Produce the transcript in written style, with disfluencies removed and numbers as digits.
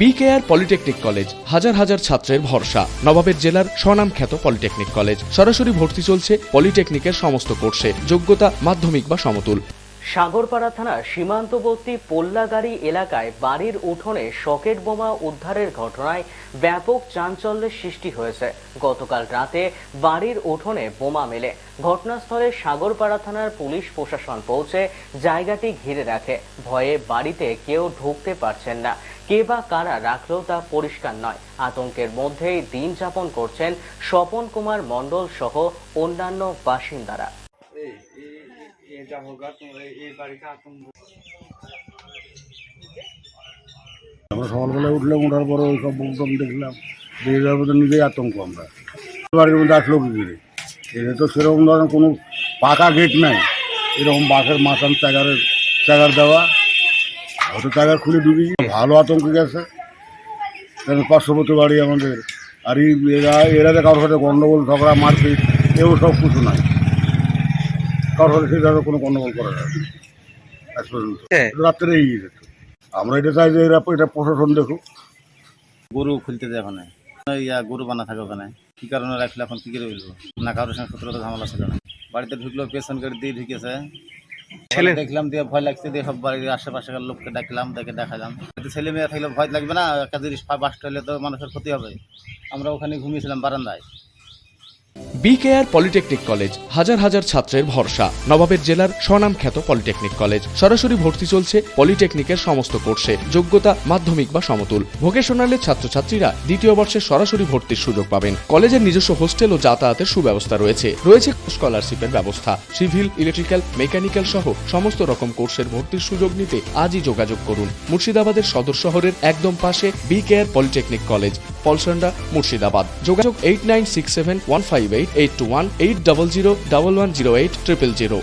BKR polytechnic college হাজার হাজার ছাত্রের ভরসা। নবাবের জেলার স্বনামখ্যাত পলিটেকনিক কলেজ। সরাসরি ভর্তি চলছে পলিটেকনিকের সমস্ত কোর্সে। যোগ্যতা মাধ্যমিক বা সমতুল। সাগরপাড়া থানার সীমান্তবর্তী পোল্লাগাড়ি এলাকায় বাড়ির উঠোনে সকেট বোমা উদ্ধারের ঘটনায় ব্যাপক চাঞ্চল্যের সৃষ্টি হয়েছে। গতকাল রাতে বাড়ির উঠোনে বোমা মেলে। ঘটনাস্থলে সাগরপাড়া থানার পুলিশ প্রশাসন পৌঁছে জায়গাটি ঘিরে রাখে। ভয়ে বাড়িতে কেউ ঢুকতে পারছেন না। কে বা কারা রাখলো তা পরিষ্কার নয়। আতঙ্কের মধ্যেই দিন যাপন করছেন স্বপন কুমার মণ্ডল সহ অন্যান্য বাসিন্দারা। আমরা সকালবেলায় উঠলাম, ওঠার পরে ওই সব বোম দেখলাম, দেখে যাওয়ার মধ্যে নিজেই আতঙ্ক। আমরা বাড়ির মধ্যে আসলো কি করে? এটা তো সেরকম ধরনের কোনো পাকা গেট নাই, এরকম বাঁশের মাথান চাগার দেওয়া, হয়তো চাগার খুলে ঢুকি। ভালো আতঙ্ক গেছে, কারণ পার্শ্ববর্তী বাড়ি আমাদের। আর এরা কারোর সাথে গণ্ডগোল ঝগড়া মারপিট এও সব কিছু নাই। কারোর সাথে সেভাবে কোনো গণ্ডগোল করা যায় না আজ পর্যন্ত। রাত্রে এই যেত। আমরা এটা চাই যে এটা প্রশাসন দেখুক। গরু খুলতে দেয় ওখানে, গরু বানা থাকে ওখানে। কি কারণে রাখলে এখন কি করে বলবো না? কারোর সঙ্গে সতেরোটা ঝামেলা ছিল না। বাড়িতে ঢুকলো, পেছন গেট দিয়ে ঢুকেছে। ছেলে দেখলাম দিয়ে ভয় লাগছে, দিয়ে সব বাড়ির আশেপাশের লোককে ডাকলাম, দেখে দেখালাম। ছেলে মেয়ে থাকলে ভয় লাগবে না? একটা জিনিস বাস্ট হলে তো মানুষের ক্ষতি হবে। আমরা ওখানে ঘুমিয়েছিলাম বারান্দায়। বিকেআর পলিটেকনিক কলেজ হাজার হাজার ছাত্রের ভরসা। নবাবের জেলার স্বনামখ্যাত পলিটেকনিক কলেজ। সরাসরি ভর্তি চলছে পলিটেকনিকের সমস্ত কোর্সে। যোগ্যতা মাধ্যমিক বা সমতুল। ভোকেশনালের ছাত্রছাত্রীরা দ্বিতীয় বর্ষে সরাসরি ভর্তির সুযোগ পাবেন। কলেজের নিজস্ব হোস্টেল ও যাতায়াতের সুব্যবস্থা রয়েছে। স্কলারশিপের ব্যবস্থা। সিভিল, ইলেকট্রিক্যাল, মেকানিক্যাল সহ সমস্ত রকম কোর্সের ভর্তির সুযোগ নিতে আজই যোগাযোগ করুন। মুর্শিদাবাদের সদর শহরের একদম পাশে BKR polytechnic college, Palsanda, Murshidabad. যোগাযোগ 8967158821 8001108 000।